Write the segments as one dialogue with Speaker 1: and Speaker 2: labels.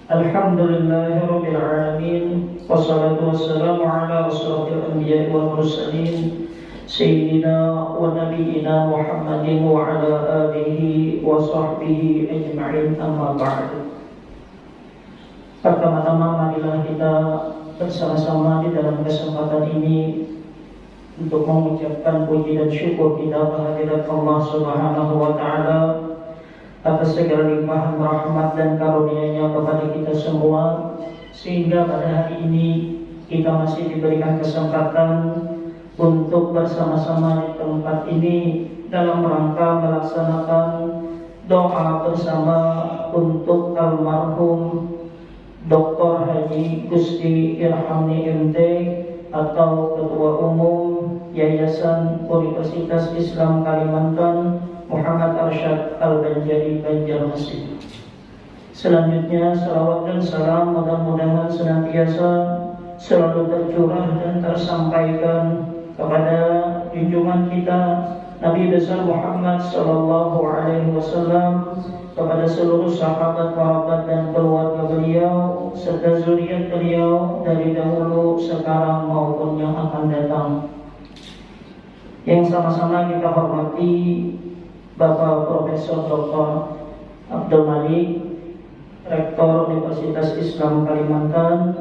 Speaker 1: Alhamdulillahirrabbilalamin. Wassalatu wassalamu ala asyrafil anbiya'i wal mursalin Sayyidina wa nabiyyina Muhammadin wa ala alihi wa sahbihi ajma'in, amma ba'du. Pertama-tama marilah kita bersama-sama di dalam kesempatan ini untuk mengucapkan puji dan syukur kita kehadirat Allah Subhanahu wa Ta'ala atas segala limpahan rahmat dan karunia-Nya kepada kita semua, sehingga pada hari ini kita masih diberikan kesempatan untuk bersama-sama di tempat ini dalam rangka melaksanakan doa bersama untuk almarhum Dr. Haji Gusti Irhamni MT atau Ketua Umum Yayasan Universitas Islam Kalimantan Muhammad Arsyad Al-Banjari Banjarmasin. Selanjutnya salawat dan salam mudah-mudahan senantiasa selalu tercurah dan tersampaikan kepada junjungan kita Nabi besar Muhammad sallallahu alaihi wasallam, kepada seluruh sahabat, kerabat dan keluarga beliau serta zuriat beliau dari dahulu, sekarang maupun yang akan datang. Yang sama-sama kita hormati Bapak Profesor Dr. Abdul Malik, Rektor Universitas Islam Kalimantan,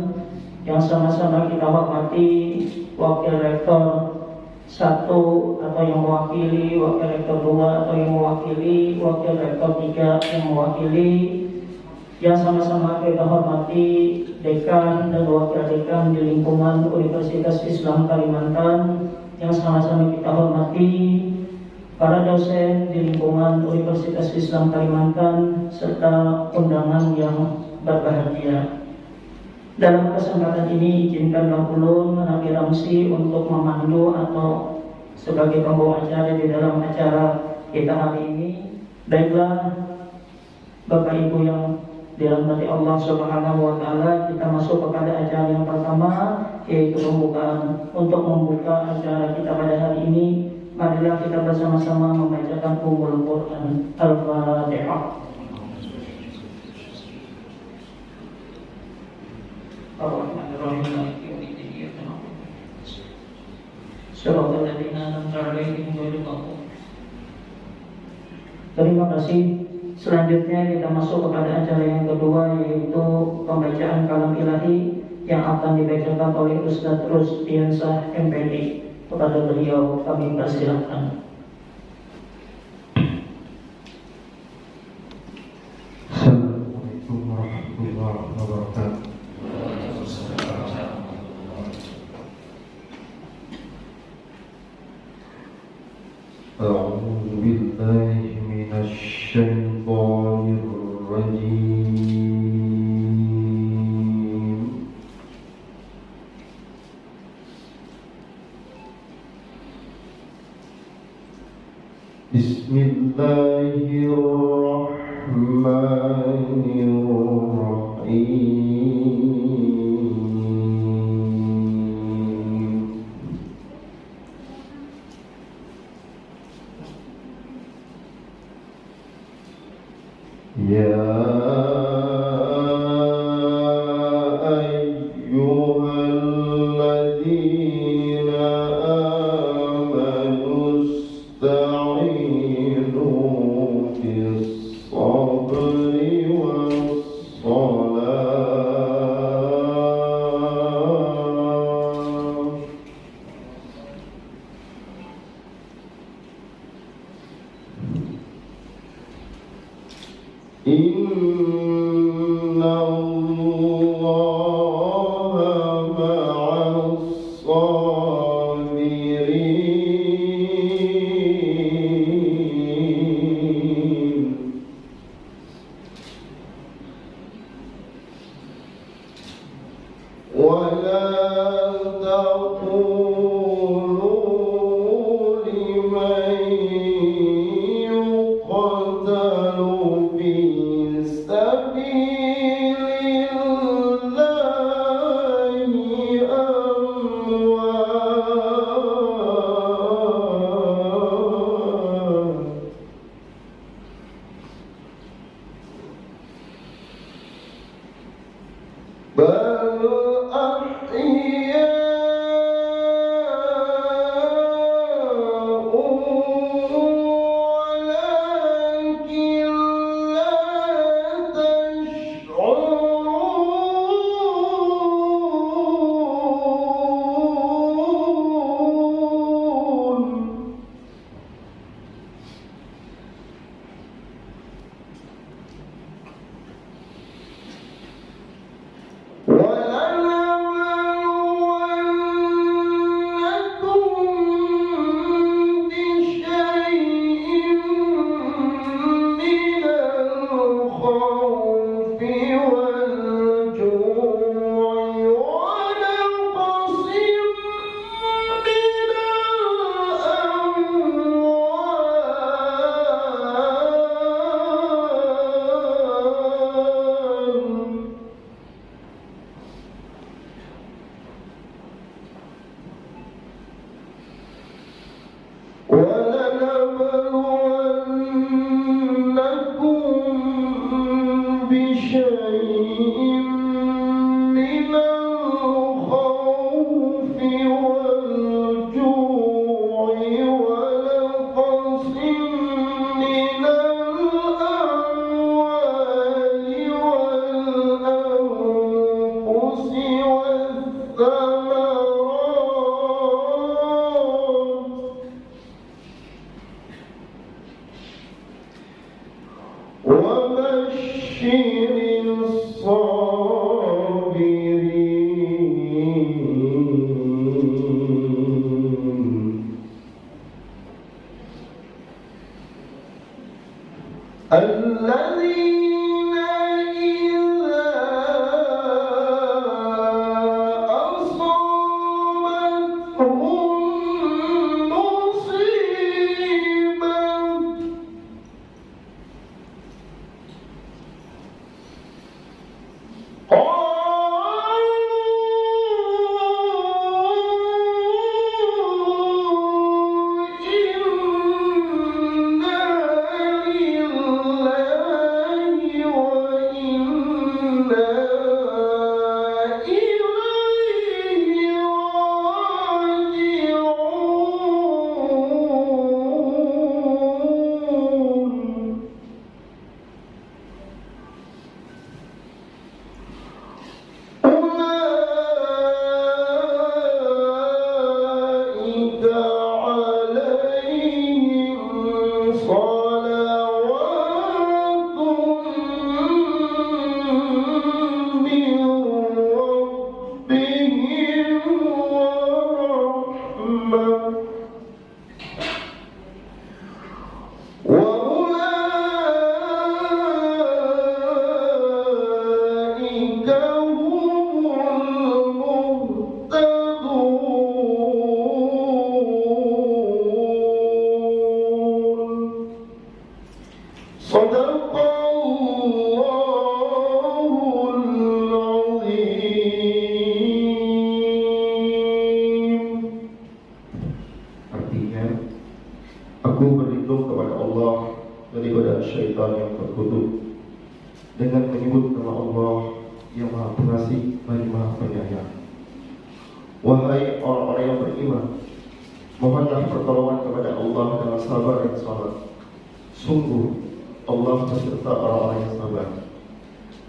Speaker 1: yang sama-sama kita hormati Wakil Rektor 1 atau yang mewakili, Wakil Rektor 2 atau yang mewakili, Wakil Rektor 3 yang mewakili, yang sama-sama kita hormati Dekan dan Wakil Dekan di lingkungan Universitas Islam Kalimantan, yang sama-sama kita hormati para dosen di lingkungan Universitas Islam Kalimantan serta undangan yang berbahagia. Dalam kesempatan ini izinkanlah ulun Nabi Ramsi untuk memandu atau sebagai pembawa acara di dalam acara kita hari ini. Baiklah Bapak Ibu yang dirahmati Allah Subhanahu wa Ta'ala, kita masuk kepada acara yang pertama, yaitu pembukaan. Untuk membuka acara kita pada hari ini, marilah kita bersama-sama membacakan Ummul Quran Al-Fatihah. Terima kasih. Selanjutnya kita masuk kepada acara yang kedua, yaitu pembacaan kalam ilahi yang akan dibacakan oleh Ustaz Rusdiansah MPD. Kepada beliau kami persilakan.
Speaker 2: Assalamualaikum warahmatullahi wabarakatuh. A'udzu billahi minasy syaithanir rajim. Bismillahirrahmanirrahim. Ya ayyuhalladzina amanu ista'inu bis-sabri was-salah. Inna Allaha ma'as-sabirin.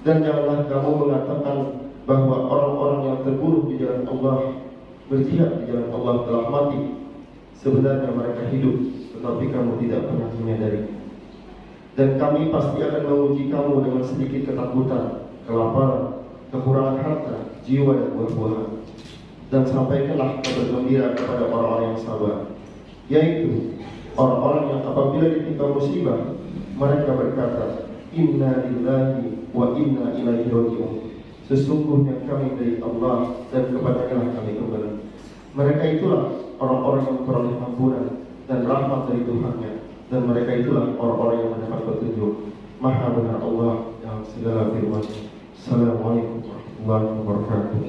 Speaker 3: Dan janganlah kamu mengatakan bahwa orang-orang yang terbunuh di jalan Allah, berjihad di jalan Allah telah mati. Sebenarnya mereka hidup, tetapi kamu tidak pernah menyadari. Dan kami pasti akan menguji kamu dengan sedikit ketakutan, kelaparan, kekurangan harta, jiwa dan buah-buahan. Dan sampaikanlah kabar gembira kepada orang-orang yang sabar, yaitu orang-orang yang apabila ditimpa musibah, mereka berkata, Inna lillahi wa inna ilaihi raji'un. Sesungguhnya kami dari Allah dan kepadanya kami kembali. Mereka itulah orang-orang yang memperoleh ampunan dan rahmat dari Tuhannya, dan mereka itulah orang-orang yang mendapat petunjuk. Maha benar Allah yang segala firman-Nya. Assalamualaikum warahmatullahi wabarakatuh.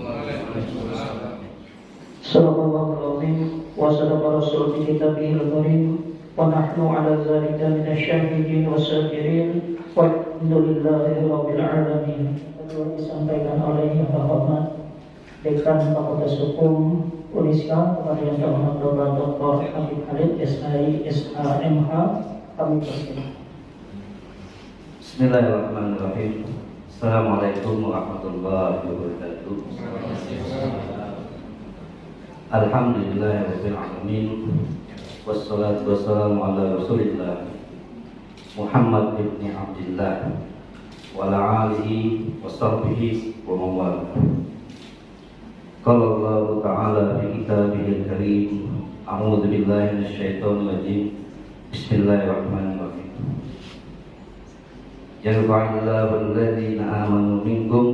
Speaker 1: Sadaqallahul azim wa sadaqa rasul bi kitabihil karim wa nahnu ala dzalika minasyahidin wasabirin walhamdulillahi rabbil alamin. Disampaikan oleh Yang Terhormat Dekan Fakultas Hukum Unisba kepada Yang Terhormat Bapak Dr. Habib Khalid SI SHMH, kami persilakan.
Speaker 4: Bismillahirrahmanirrahim. Assalamualaikum warahmatullahi wabarakatuh. Alhamdulillahirabbil alamin. Wassalatu wassalamu ala Rasulillah Muhammad ibn Abdullah wa ala alihi wa sahbihi wa mawala. Qala Allah ta'ala fi kitabihil karim. A'udzu billahi minasyaitonir rajim. Bismillahirrahmanirrahim. Yarfa'illahu alladhina amanu minkum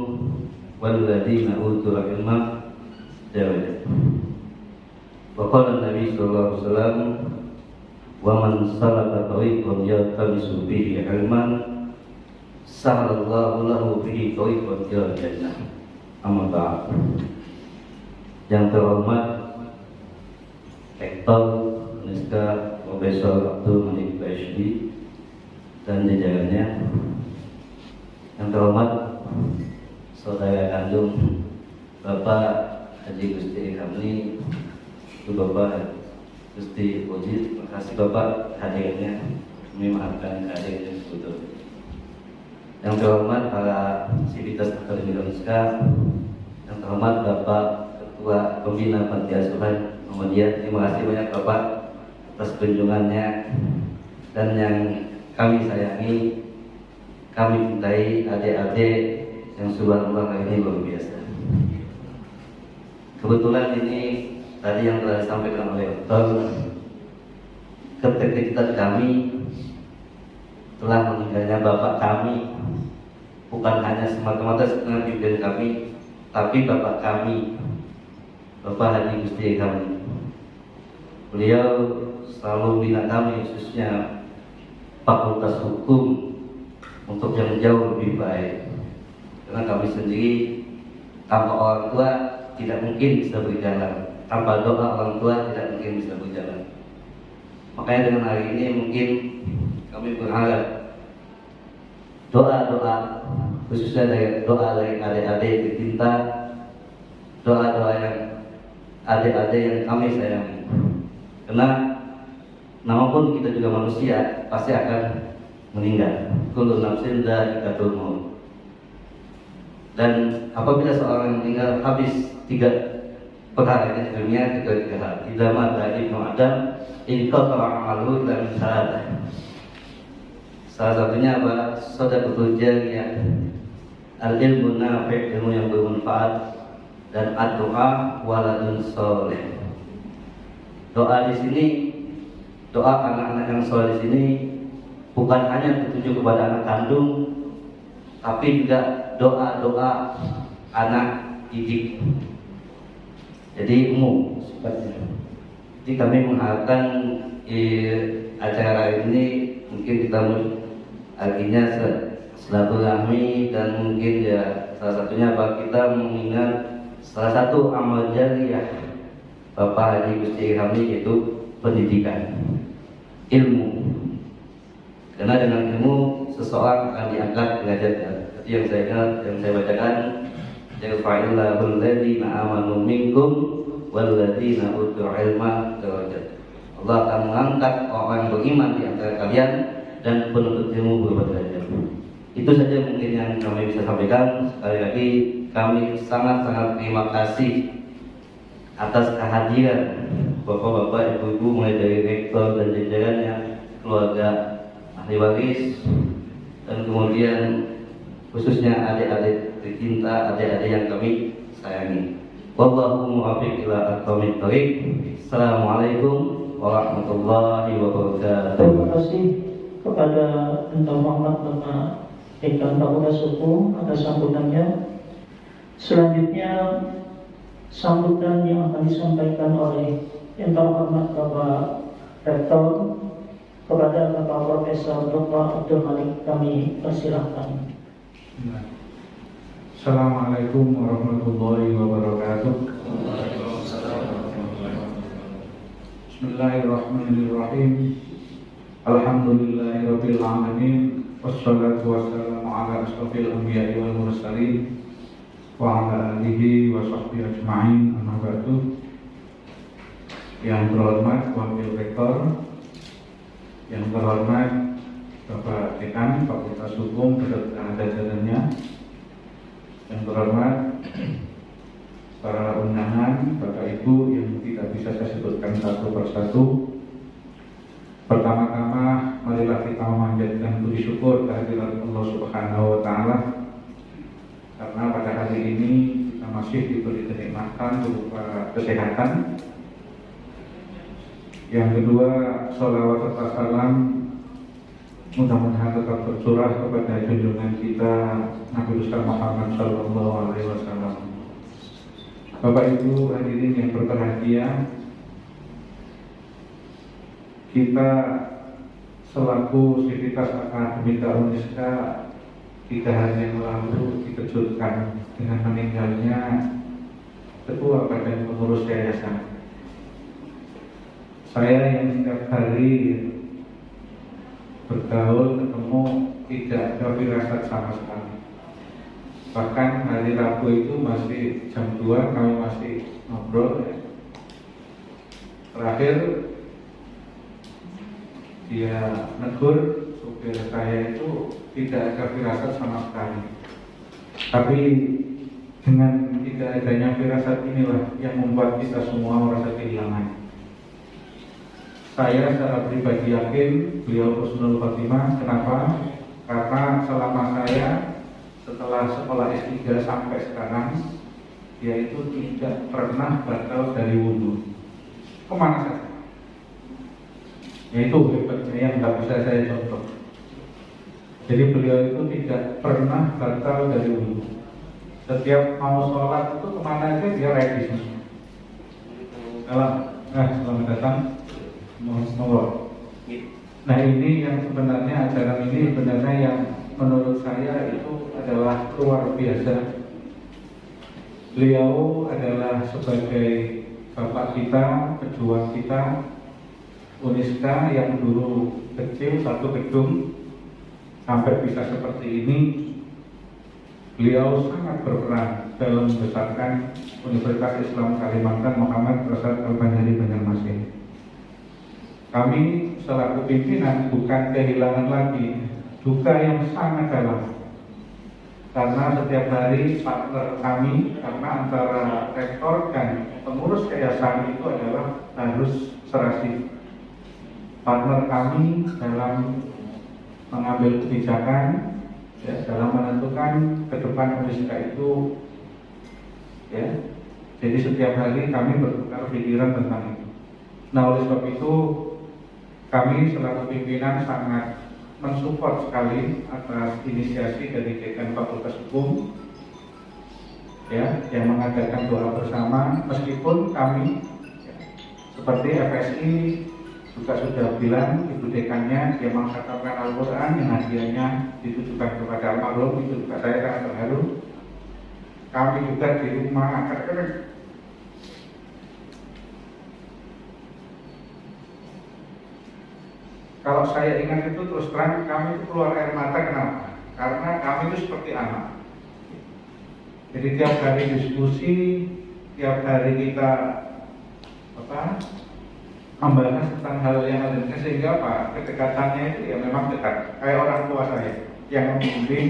Speaker 4: walladhina utul ilma darajat. Wa qala Nabi sallallahu alaihi wasallam, wa man salaka tariqan yaltamisu bihi ilman sahalallahu lahu bihi tariqan ila jannah. Amma ba'd. Yang terhormat Rektor Unisba Profesor Abdul Malik PhD dan jajarannya, yang terhormat saudara kandung Bapak Haji Gusti Kamli, Bapak Gusti Wajid, terima kasih Bapak hadirnya, kami maafkan hadirnya sebetulnya. Yang terhormat para sivitas akademi Unisba, yang terhormat Bapak Ketua Pembina Panti Asuhan Muhammadiyah, terima kasih banyak Bapak atas kunjungannya, dan yang kami sayangi, kami cintai adik-adik yang subhanallah hari ini luar biasa. Kebetulan ini tadi yang telah disampaikan oleh Dr. ketika kami telah meninggalnya Bapak kami, bukan hanya semata-mata sekedar pimpinan kami, tapi Bapak kami, Bapak Haji Gusti kami. Beliau selalu membina kami, khususnya Fakultas Hukum, untuk yang jauh lebih baik. Karena kami sendiri tanpa orang tua tidak mungkin bisa berjalan, tanpa doa orang tua tidak mungkin bisa berjalan. Makanya dengan hari ini mungkin kami berharap doa-doa, khususnya doa dari adik-adik tercinta, doa-doa yang adik-adik yang kami sayangi. Karena namun kita juga manusia, pasti akan meninggal. Kullu nafsin dha'iqatul maut. Dan apabila seorang yang meninggal, habis 3 perkara ini dunia, 3 hal. Idza mata ibnu Adam inqata'a 'amaluhu illa min salatah. Salah satunya apa? Shadaqatul jariyah, al-ilmu nafi', ilmu yang bermanfaat, dan ad-du'a waladun sholih. Doa di sini, doa anak-anak yang soleh di sini bukan hanya tertuju kepada anak kandung, tapi juga doa-doa anak didik. Jadi umum sifatnya. Jadi kami mengharapkan acara ini mungkin kita artinya silaturahmi, dan mungkin ya salah satunya apa, kita mengingat salah satu amal jariyah Bapak Haji Gusti kami, yaitu pendidikan, ilmu. Karena dengan ilmu seseorang akan diangkat derajatnya. Seperti yang saya ingat, yang saya bacakan, yarfa'illahu alladhina amanu minkum walladzina utul ilma darajat. Allah akan mengangkat orang yang beriman di antara kalian dan penuntut ilmu berderajat. Itu saja mungkin yang kami bisa sampaikan. Sekali lagi kami sangat-sangat terima kasih atas kehadiran bapak-bapak, ibu-ibu, mulai dari rektor dan jajarannya, keluarga ahli waris, dan kemudian khususnya adik-adik tercinta, adik-adik yang kami sayangi. Wallahu muwaffiq ila aqwamit thoriq. Assalamualaikum warahmatullahi wabarakatuh.
Speaker 1: Terima kasih kepada Yang Terhormat Bapak Dekan Fakultas Hukum atas sambutannya. Selanjutnya sambutan yang akan disampaikan oleh yang terhormat Bapak Rektor kepada Bapak Profesor Dr. Abdul Malik, kami persilahkan.
Speaker 5: Assalamualaikum warahmatullahi wabarakatuh. Bismillahirrahmanirrahim. Alhamdulillahirabbil alamin. Wassalatu wassalamu ala asyrofil anbiya'i wal mursalin wa ala alihi wa sahbihi ajma'in, amma ba'du. Yang terhormat Wakil Rektor, yang terhormat Bapak Dekan Fakultas Hukum beserta jajarannya, yang terhormat para undangan, Bapak Ibu yang tidak bisa saya sebutkan satu persatu. Pertama-tama marilah kita memanjatkan puji syukur kehadirat Allah Subhanahu wa Ta'ala, karena pada hari ini kita masih diberi kenikmatan berupa kesehatan. Yang kedua, sholawat serta salam mudah-mudahan tetap tercurah kepada junjungan kita Nabi besar Muhammad Sallallahu Alaihi Wasallam. Bapak Ibu hadirin yang berbahagia, kita selaku Sivitas Akademika Uniska 3 hari yang lalu dikejutkan dengan meninggalnya Ketua Badan Pengurus Yayasan. Saya yang setiap hari bergaul, ketemu, tidak ada firasat sama sekali. Bahkan hari Rabu itu masih jam 2 kami masih ngobrol ya. Terakhir dia negur supir saya itu tidak ada firasat sama sekali. Tapi dengan tidak adanya firasat inilah yang membuat kita semua merasa kehilangan. Saya secara pribadi yakin beliau husnul khotimah. Kenapa? Karena selama saya setelah sekolah S3 sampai sekarang, dia itu tidak pernah batal dari wudhu. Kemana saja. Yaitu hebatnya yang nggak bisa saya contoh. Jadi beliau itu tidak pernah batal dari wudhu. Setiap mau sholat itu kemana aja dia ready semua. Selamat datang. Monggo. Nah, ini yang sebenarnya ajaran ini sebenarnya yang menurut saya itu adalah luar biasa. Beliau adalah sebagai bapak kita, pejuang kita, Uniska yang dulu kecil satu gedung sampai bisa seperti ini. Beliau sangat berperan dalam membesarkan Universitas Islam Kalimantan Muhammad Rasad Al-Banjari Banjarmasin. Kami selaku pimpinan bukan kehilangan lagi, duka yang sangat dalam. Karena setiap hari partner kami, karena antara rektor dan pengurus yayasan itu adalah harus serasi. Partner kami dalam mengambil kebijakan, ya, dalam menentukan ke depan Uniska itu, ya. Jadi setiap hari kami bertukar pikiran tentang itu. Nah, oleh sebab itu kami selaku pimpinan sangat mensupport sekali atas inisiasi dari Dekan Fakultas Hukum, ya, yang mengadakan doa bersama. Meskipun kami, ya, seperti FSI juga sudah bilang, Ibu Dekannya dia mengkhatamkan Al-Quran yang hadiahnya ditujukan kepada almarhum, itu juga saya sangat terharu. Kami juga di rumah kadang-kadang kalau saya ingat itu terus terang kami itu keluar air mata. Kenapa? Karena kami itu seperti anak. Jadi tiap hari diskusi, tiap hari kita membahas tentang hal yang ada, sehingga kedekatannya itu ya memang dekat. Kayak orang tua saya yang membimbing,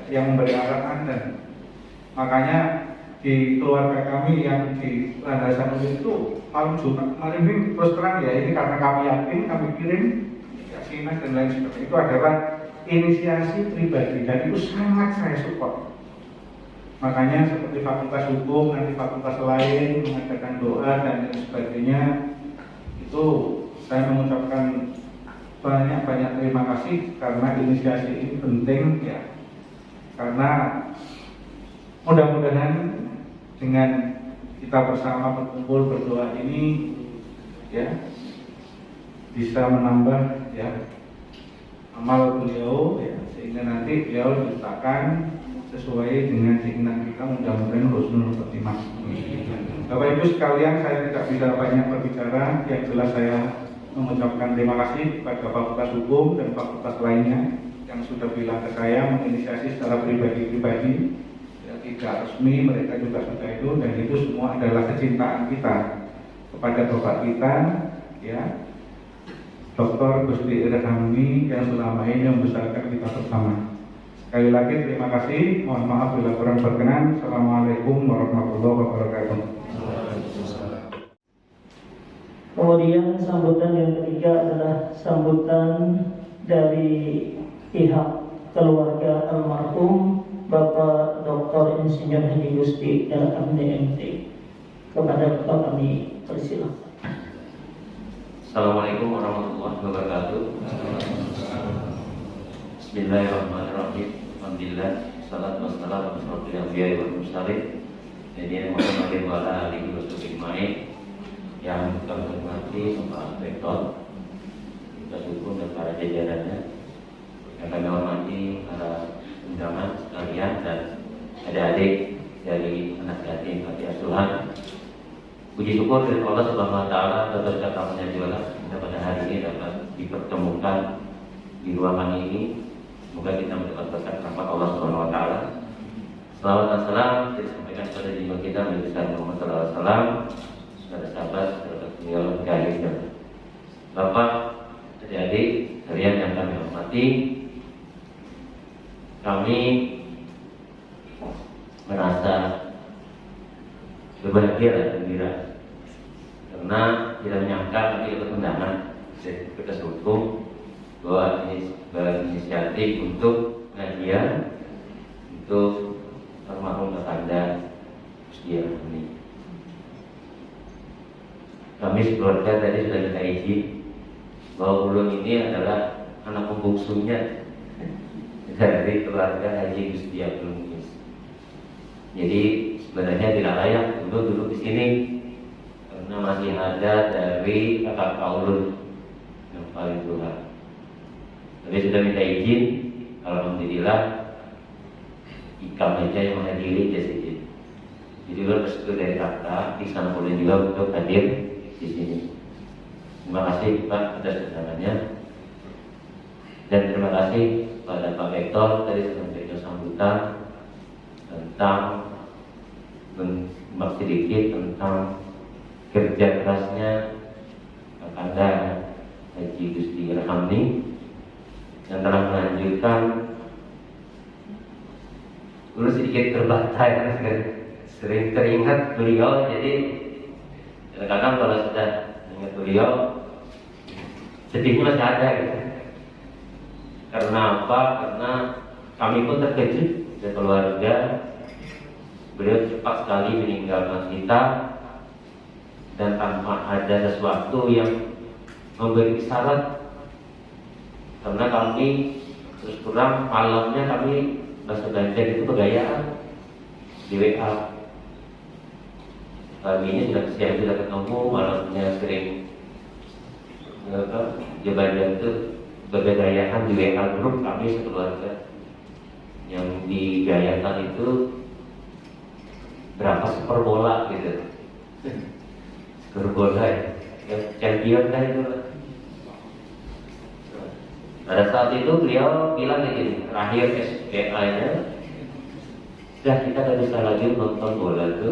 Speaker 5: yang memberi arahan, dan makanya di keluarga kami yang di landasan itu malam Jumat kemarin terus terang ya, ini karena kami yakin, kami kirim yasinan dan lain sebagainya, itu adalah inisiasi pribadi dan itu sangat saya support. Makanya seperti fakultas hukum, nanti fakultas lain mengadakan doa dan lain sebagainya, itu saya mengucapkan banyak terima kasih karena inisiasi ini penting, ya, karena Mudah-mudahan dengan kita bersama berkumpul berdoa ini ya bisa menambah ya amal beliau ya, sehingga nanti beliau diletakkan sesuai dengan keinginan kita, mudah-mudahan husnul khotimah. Bapak Ibu sekalian, saya tidak bisa banyak berbicara, yang jelas saya mengucapkan terima kasih kepada Fakultas Hukum dan fakultas lainnya yang sudah bilang ke saya menginisiasi secara pribadi-pribadi ya, tidak resmi, mereka juga sudah itu, dan itu semua adalah kecintaan kita kepada Bapak kita ya Dr. Gusti Irhamni yang selama ini membesarkan kita bersama. Sekali lagi terima kasih, mohon maaf bila kurang berkenan. Assalamualaikum warahmatullahi wabarakatuh.
Speaker 1: Kemudian sambutan yang ketiga adalah sambutan dari pihak keluarga almarhum Bapak Dr. Insinyur Haji Gusti Irhamni MT. Kepada Bapak kami persilakan.
Speaker 6: Assalamualaikum warahmatullahi wabarakatuh. Bismillahirrahmanirrahim. Alhamdulillah, salatu wassalamu ala asyrofil anbiya'i wal mursalin sayyidina Muhammadin wa ala alihi wasallam. Yang kami hormati Bapak Rektor, Fakultas Hukum dan para jajarannya, yang kami hormati para undangan sekalian dan adik-adik dari anak yatim panti asuhan. Puji syukur dari Allah Subhanahu wa taala atas karunia juga kita pada hari ini dapat dipertemukan di ruangan ini. Semoga kita mendapat berkat rahmat Allah Subhanahu wa taala. Selawat dan salam disampaikan kepada jiwa kita Nabi Muhammad sallallahu alaihi wasallam, kepada sahabat, kepada beliau dan Bapak, adik-adik sekalian yang kami hormati. Kami merasa berbahagia dan gembira karena tidak menyangka kami dapat undangan dari Fakultas Hukum bahwa ini berinisiatif untuk pengajian untuk almarhum Kakanda Gusti Irhamni. Kami sekeluarga tadi sudah minta izin bahwa ulun ini adalah anak pembungsunya dari keluarga Haji Gusti Abdul Muiz. Jadi sebenarnya tidak layak untuk duduk di sini karena masih ada dari kakak ulun yang paling tua. Tapi sudah minta izin, alhamdulillah ikam aja yang menghadiri jas izin. Jadi ulun bersyukur dari kakak, iksan ulun juga untuk hadir di sini. Terima kasih Pak atas undangannya dan terima kasih pada Pak Rektor tadi sudah memberikan sambutan tentang sedikit tentang kerja kerasnya Kakanda Haji Gusti Irhamni yang telah melanjutkan. Dulu sedikit terbatai, sering teringat beliau, jadi kadang-kadang kalau sudah ingat beliau sedihnya masih ada gitu. Karena apa? Karena kami pun terkejut dari keluarga. Beliau cepat sekali meninggalkan kita dan tanpa ada sesuatu yang memberi isyarat. Karena kami terus terang malamnya kami bahasa Banjar itu begayaan di WA. Paginya sudah siang sudah ketemu, malamnya sering di Banjar itu bergayaan di WA grup kami sekeluarga. Yang digayakan itu berapa skor bola gitu. Skor bola ya, champion kan itu. Pada saat itu beliau bilang begini, terakhir SPA-nya, sudah kita tidak bisa lagi nonton bola itu,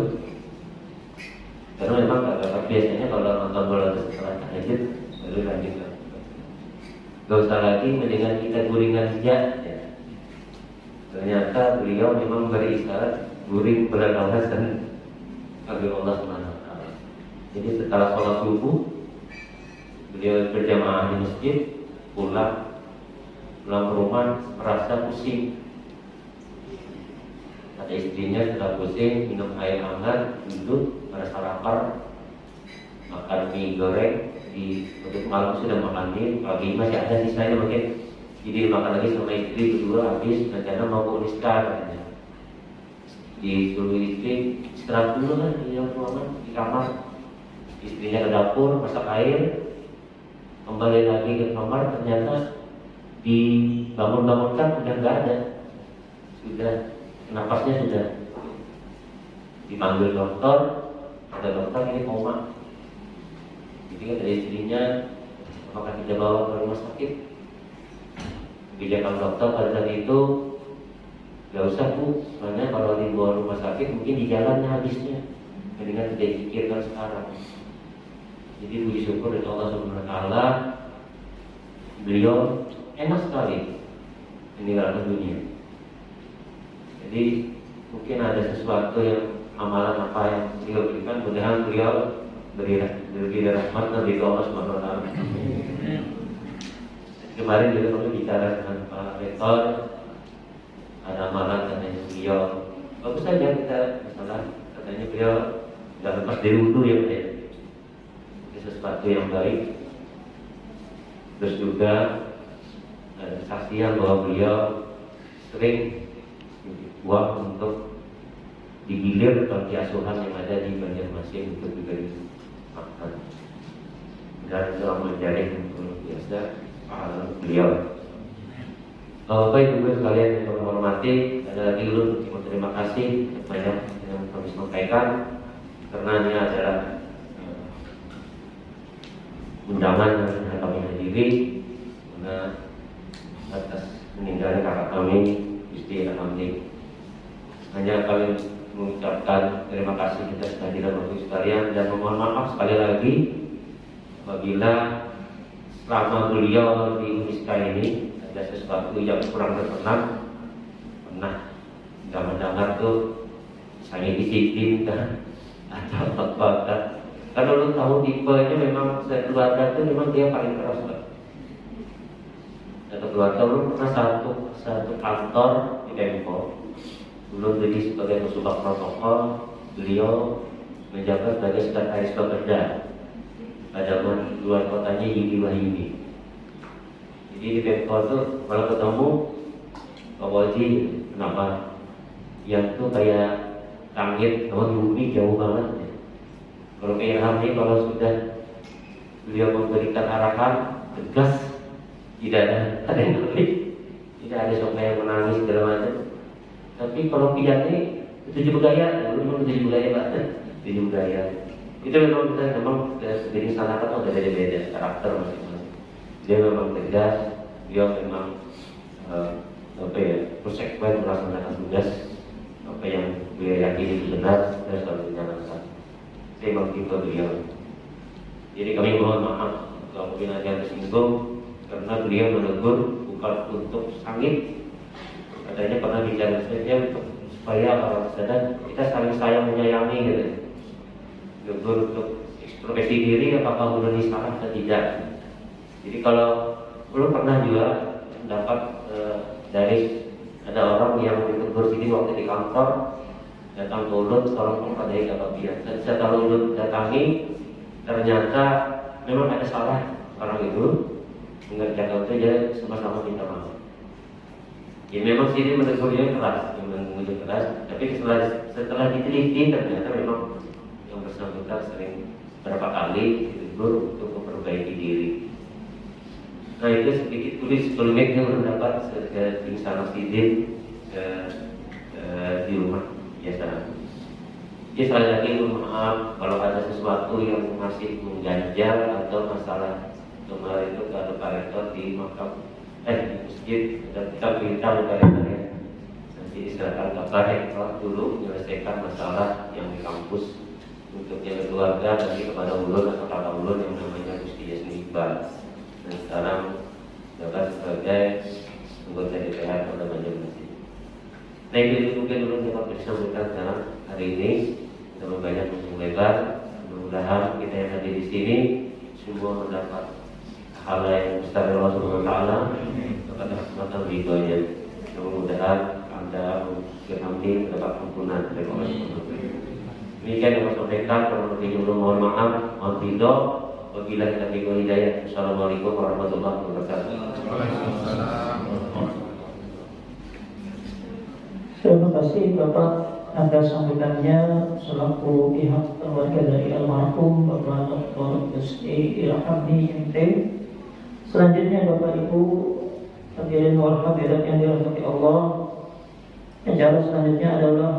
Speaker 6: karena memang agak biasanya kalau nonton bola itu setelah tahajud baru lanjut. Gak usah lagi, mendingan kita guringan saja. Ya. Ternyata beliau memang beri isyarat guring beralasan bagi Allah SWT. Jadi setelah sholat subuh, beliau berjamaah di masjid, pulang ke rumah merasa pusing. Kata istrinya setelah pusing, minum air hangat, duduk, merasa lapar, makan mie goreng. Untuk malam sudah makan mie, pagi masih ada sisanya mungkin. Jadi makan lagi sama istri berdua, habis rencana mau ke Uniskar katanya. disuruh istri istirahat dulu kan di ruangan di kamar. Istrinya ke dapur masak air, kembali lagi ke kamar, ternyata dibangun-bangunkan udah nggak ada, sudah napasnya sudah. Dipanggil dokter, kata dokter ini koma. Jadi kata istrinya, apakah kita bawa ke rumah sakit? Kebijakan dokter pada saat itu, gak usah bu, karena kalau dibawa rumah sakit mungkin di jalannya habisnya, mendingan tidak dipikirkan sekarang. Jadi puji syukur dari Allah Subhanahu wa taala, beliau enak sekali meninggalkan dunia. Jadi mungkin ada sesuatu yang amalan apa yang beliau berikan, mudah-mudahan beliau beri rahmat dari Allah Subhanahu wa taala. Kemarin juga kami bicara dengan Pak Rektor, ada amalan katanya beliau bagus saja kita misalnya katanya beliau nggak lepas dari wudu ya Pak ya. Sesuatu yang baik. Terus juga ada kesaksian bahwa beliau sering uang untuk digilir panti asuhan yang ada di Banjarmasin untuk diberi makan. Dan itu menjadi luar biasa beliau. Baik ibu sekalian yang kami hormati, ada lagi dulu terima kasih banyak yang kami sampaikan karena ini adalah undangan yang kami hadiri karena atas meninggalnya kakak kami Gusti Alhamdulillah. Hanya kami mengucapkan terima kasih kita sekalian waktu sekalian dan memohon maaf sekali lagi apabila selama beliau di Uniska ini ada sesuatu yang kurang berkenan. Pernah dengar tuh saya disiplin kan atau apa. Kalau lu tahu tipenya memang keluarga itu memang dia paling keras Pak. Satu keluarga lu pernah satu kantor di Pemko. Dulu jadi sebagai Kasubag protokol, beliau menjabat sebagai sekretaris Bapeda. Pada luar kotanya Yudi Wahyudi. Jadi di Pemko itu kalau ketemu Pak Waji, kenapa? Yang tuh kayak langit sama bumi jauh banget. Kalau kayak Ilham kalau sudah beliau memberikan arahan tegas, tidak ada yang balik, tidak ada sampai yang menangis segala macam. Tapi kalau piyatnya tujuh budaya, memang tujuh budaya banget, tujuh budaya. Itu memang kita memang dari sana kan ada beda karakter masing-masing. Dia memang tegas, dia memang konsekuen melaksanakan tugas apa yang dia yakini itu benar dan selalu menjalankan. Memang tipe beliau. Jadi kami mohon maaf kalau mungkin ada yang tersinggung karena beliau menegur bukan untuk sangit. Katanya pernah bicara saja untuk supaya orang sadar kita saling sayang menyayangi gitu. Menegur untuk ekspresi diri apakah sudah disalah atau tidak. Jadi kalau belum pernah juga dapat dari ada orang yang ditegur sini waktu di kantor datang ke Ulut, tolong pada dapat dia. Dan setelah Ulut datangi, ternyata memang ada salah orang itu mengerjakan itu dia sama-sama minta maaf. Ya memang sini menegurnya keras, menegur keras. Tapi setelah diteliti ternyata memang yang bersangkutan sering berapa kali ditegur untuk memperbaiki diri. Nah itu sedikit tulis sebelumnya kita mendapat di sana sidin di rumah. Biasa. Jadi sekali lagi maaf kalau ada sesuatu yang masih mengganjal atau masalah kemarin itu ada Pak Rektor di makam di masjid dan kita beritahu Pak Rektor ya. Nanti silakan Pak Rektor dulu menyelesaikan masalah yang di kampus untuk yang keluarga nanti kepada ulun atau kakak ulun yang namanya Gusti Yasni Iqbal. Dan sekarang dapat sebagai anggota DPR Kota Banjarmasin. Nah itu mungkin dulu dapat disampaikan dalam hari ini. Terlalu banyak lebar. Mudah-mudahan kita yang hadir di sini semua mendapat hal yang besar dari Allah Subhanahu wa taala, dapat rahmatan ridhonya. Mudah-mudahan Anda berhamdi mendapat ampunan dari Allah Subhanahu wa taala. Demikian yang saya sampaikan. Kalau lebih dulu mohon maaf, mohon ridho. Wabillahi taufiq wal hidayah. Assalamualaikum warahmatullahi wabarakatuh. Waalaikumsalam.
Speaker 1: Terima kasih Bapak atas sambutannya selaku pihak keluarga dari almarhum Bapak Dr. Gusti Ilhami MT. Selanjutnya Bapak Ibu hadirin wal hadirat yang dirahmati Allah, acara selanjutnya adalah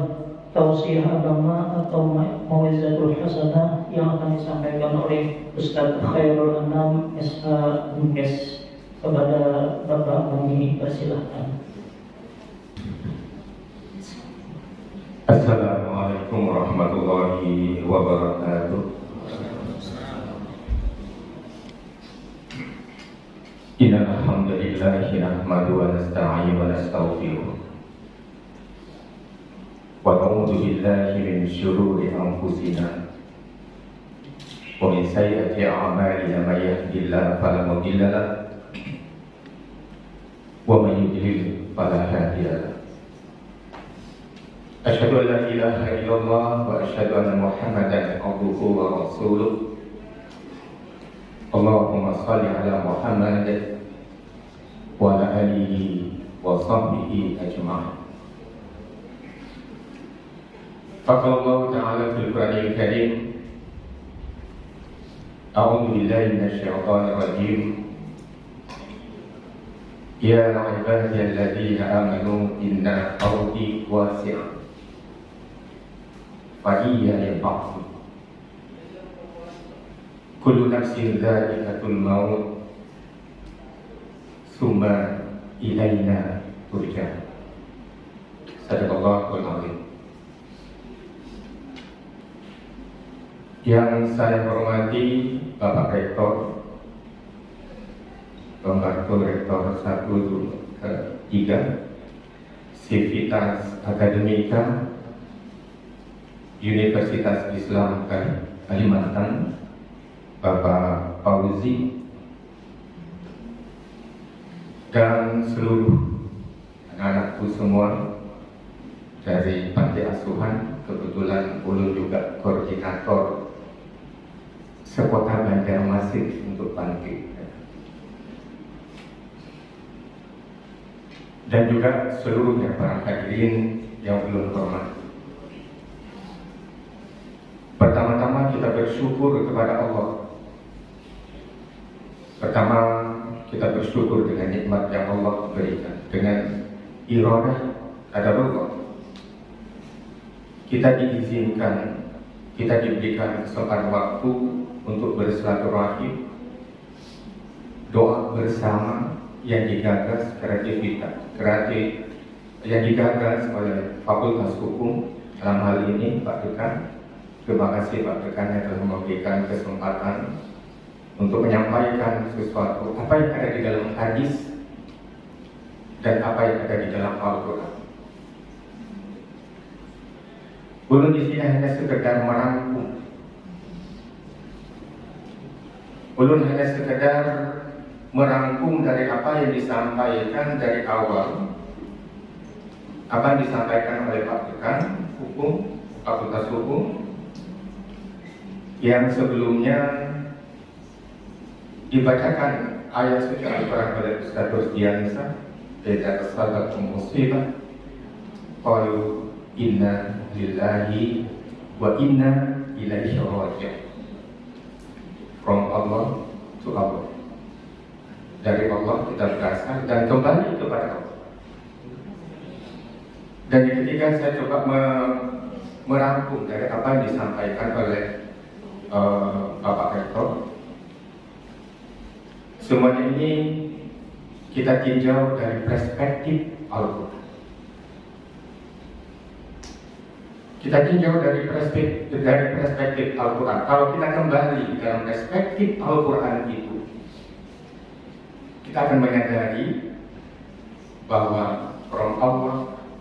Speaker 1: tausiah agama atau mau'izatul hasanah yang akan disampaikan oleh Ustaz Khairul Anam SH Bungkes. Kepada Bapak kami persilahkan.
Speaker 7: Assalamualaikum warahmatullahi wabarakatuh. Innal hamdalillah nahmaduhu wa nasta'inu wa nastaghfiruh. Wa na'udzu billahi min syururi anfusina wa min sayyiati a'malina may yahdihillahu fala mudilla lahu wa may yudlil fala hadiya lahu. Asyhadu an la ilaha illallah wa asyhadu anna Muhammadan abduhu wa rasuluh. Allahumma shalli ala Muhammad wa ala alihi wa sahbihi ajma'in. Faqala Allah Ta'ala fil Qur'anil Karim, A'udzu billahi minasy syaithanir rajim. Ya ibadiyalladzina amanu inna ardi wasi'ah fa iyaya fa'budun. Kullu nafsin dha'iqatul maut summa ilaina turja'un. Sadaqallahul azim. Yang saya hormati Bapak Rektor, Pembantu Rektor 1-3 Sivitas Akademika Universitas Islam Kalimantan, Bapak Fauzi, dan seluruh anak-anakku semua dari panti asuhan. Kebetulan ulun juga koordinator sekota Banjarmasin untuk panti, dan juga seluruhnya para hadirin yang ulun hormati. Pertama-tama kita bersyukur kepada Allah. Pertama kita bersyukur dengan nikmat yang Allah berikan, dengan iradah qadarullah. Kita diizinkan, kita diberikan kesempatan waktu untuk bersilaturahim, doa bersama yang digagas yang digagas oleh Fakultas Hukum, dalam hal ini Pak Dekan. Terima kasih Pak Dekan yang telah memberikan kesempatan untuk menyampaikan sesuatu apa yang ada di dalam hadis dan apa yang ada di dalam Al-Quran. Ulun di sini hanya sekedar merangkum. Ulun hanya sekedar merangkum dari apa yang disampaikan dari awal, apa yang disampaikan oleh Pak Dekan Hukum, Fakultas Hukum, yang sebelumnya dibacakan ayat suci Al-Quran oleh Ustaz Rusdiansa, "Idza asabatum musibah qalu inna lillahi wa inna ilaihi raji'un." From Allah to Allah. Dari Allah kita berasal dan kembali kepada Allah. Dan yang ketiga saya coba merangkum dari apa yang disampaikan oleh Bapak Rektor. Semuanya ini kita tinjau dari perspektif Al-Quran. Kita tinjau dari perspektif Al-Quran. Kalau kita kembali dalam perspektif Al-Quran itu, kita akan menyadari bahwa from Allah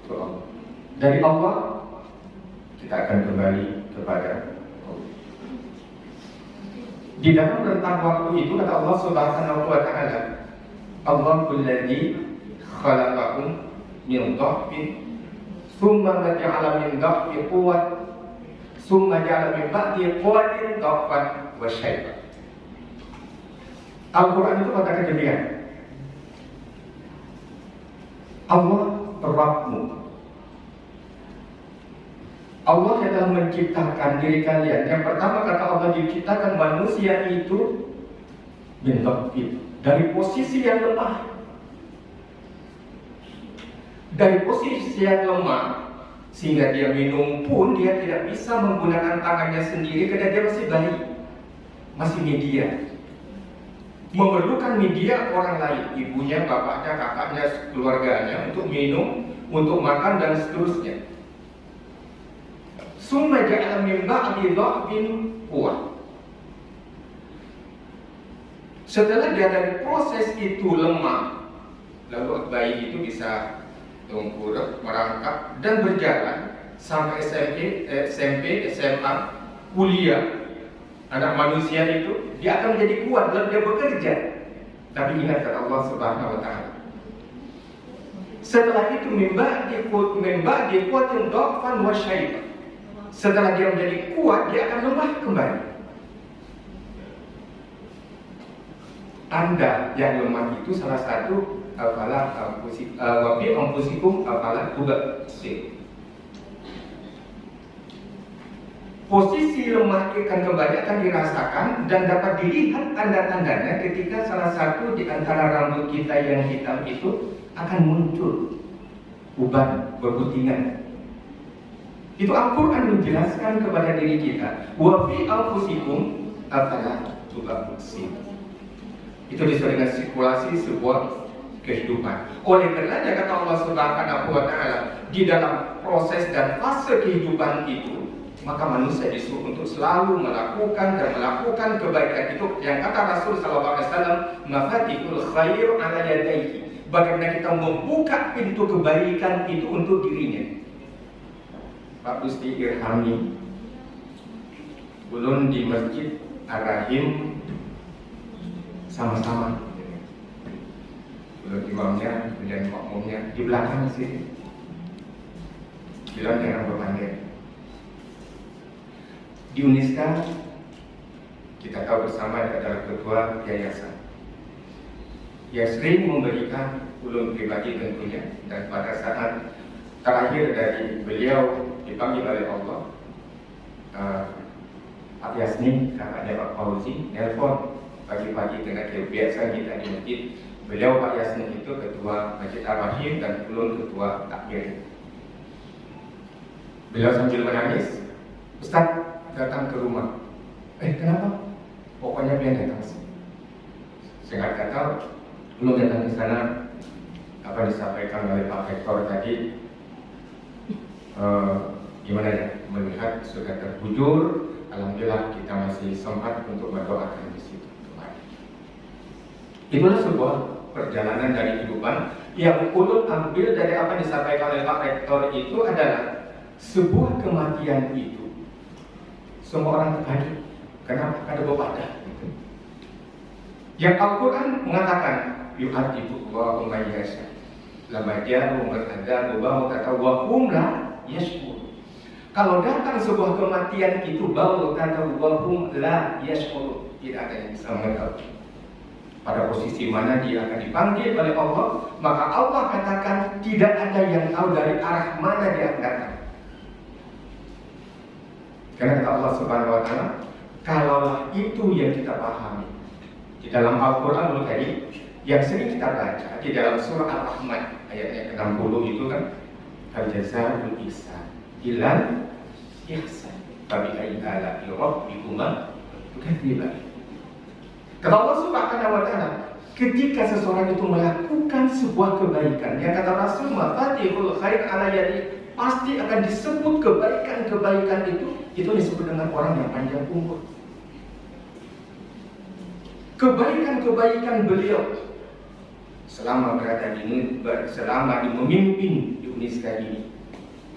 Speaker 7: to Allah. Dari Allah kita akan kembali kepada Allah. Di dalam rentang waktu itu kata Allah Subhanahu wa Ta'ala, Allahul ladzi khalaqakum min dha'fin tsumma ja'ala min dha'fi quwwatan tsumma ja'ala min ba'di quwwatin dha'fan wa syai'an. Al-Quran itu kata kejadian. Allah Rabbmu Allah adalah menciptakan diri kalian. Yang pertama kata Allah, diciptakan manusia itu min dhafin, dari posisi yang lemah. Dari posisi yang lemah, sehingga dia minum pun dia tidak bisa menggunakan tangannya sendiri karena dia masih bayi, masih media, memerlukan media orang lain, ibunya, bapaknya, kakaknya, keluarganya untuk minum, untuk makan dan seterusnya. Summa ja'ala min ba'di dha'fin quwwah. Setelah dia dari proses itu lemah, lalu bayi itu bisa tumbuh, merangkak dan berjalan sampai SMP, SMA, kuliah. Anak manusia itu dia akan menjadi kuat dalam dia bekerja. Tapi ingat kata Allah Subhanahu wa taala, setelah itu membagi kuatin dhafan wa syaiba. Setelah dia menjadi kuat, dia akan lemah kembali. Anda yang lemah itu salah satu wafi anfusikum afala tubsirun. Posisi lemah akan kembali akan dirasakan dan dapat dilihat tanda-tandanya ketika salah satu di antara rambut kita yang hitam itu akan muncul uban berputingan. Itu Al-Quran menjelaskan kepada diri kita, wa fi anfusikum afala tubsirun. Itu disebut dengan sirkulasi sebuah kehidupan. Oleh karenanya kata Allah Subhanahu wa taala, di dalam proses dan fase kehidupan itu, maka manusia disuruh untuk selalu melakukan dan melakukan kebaikan itu. Yang kata Rasul sallallahu alaihi wasallam, mafatihul khair ala yadayhi. Bagaimana kita membuka pintu kebaikan itu untuk dirinya. Pak Gusti Irhami ulun di Masjid Ar-Rahim sama-sama, ulun imamnya dan makmumnya di belakang sini. Bilang jangan berpandai. Di Uniska kita tahu bersama adalah ketua yayasan yang sering memberikan ulun pribadi tentunya, dan pada saat terakhir dari beliau dipanggil oleh Allah, Pak Yasni, kakaknya Pak Fauzi, nelpon pagi-pagi dengan kebiasaan kita di masjid. Beliau Pak Yasni itu ketua Masjid Ar-Rahim dan ulun ketua takmir. Beliau sambil menangis, Ustaz datang ke rumah. Kenapa? Pokoknya dia datang sini. Singkat kata, belum datang ke sana, apa disampaikan oleh Pak Rektor tadi, gimana ya, melihat sudah terbujur. Alhamdulillah kita masih sempat untuk mendoakan di situ. Itulah sebuah perjalanan dari kehidupan yang ulun ambil dari apa yang disampaikan oleh Pak Rektor itu adalah sebuah kematian itu semua orang terkait. Kenapa? Ada bepada. Yang Al-Quran mengatakan yu'adibu Allahu man yasha. Lama ja'u berada bahwa kata wa hum la yashkur. Kalau datang sebuah kematian itu baru kata wa hum la yashkur. Tidak ada yang bisa mengetahui pada posisi mana dia akan dipanggil oleh Allah. Maka Allah katakan tidak ada yang tahu dari arah mana dia akan datang. Karena kata Allah Subhanahu wa taala, kalaulah itu yang kita pahami di dalam Al-Quran tadi yang sering kita baca di dalam surah Al-Rahman ayat yang ke-60 itu kan, al-jazaa'ul ihsan ilal ihsan fabi ayyi ala'i rabbikuma tukadziban. Kata Allah Subhanahu wa taala, ketika seseorang itu melakukan sebuah kebaikan, yang kata Rasul mafatihul khair ala yadi, pasti akan disebut kebaikan-kebaikan itu disebut dengan orang yang panjang umur. Kebaikan-kebaikan beliau selama berada di selama memimpin di Uniska ini,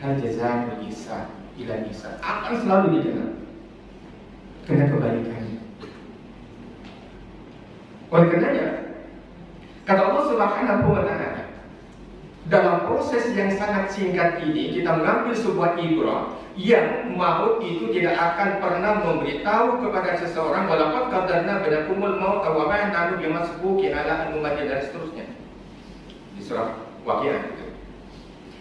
Speaker 7: hal jazaa'ul ihsan ila ihsan, akan selalu dikenal karena kebaikannya. Oleh karenanya kata Allah Subhanahu wa taala, dalam proses yang sangat singkat ini kita mengambil sebuah ibrah yang maut itu tidak akan pernah memberitahu kepada seseorang walaupun qadarna badakumul maut wa ma nahnu bimasbuqin ala an numajjid dan seterusnya di surah Waqiah.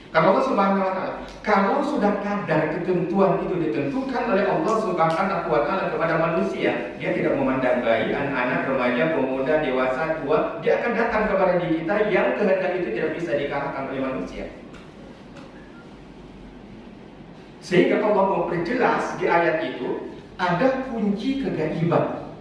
Speaker 7: Kata Allah Subhanahu wa Ta'ala, kalau sudah kadar ketentuan itu ditentukan oleh Allah Subhanahu wa Ta'ala kepada manusia, dia tidak memandang bayi, anak-anak, remaja, pemuda, dewasa, tua, dia akan datang kepada diri kita yang kehendak itu tidak bisa dikalahkan oleh manusia. Sehingga Allah memperjelas di ayat itu ada kunci kegaiban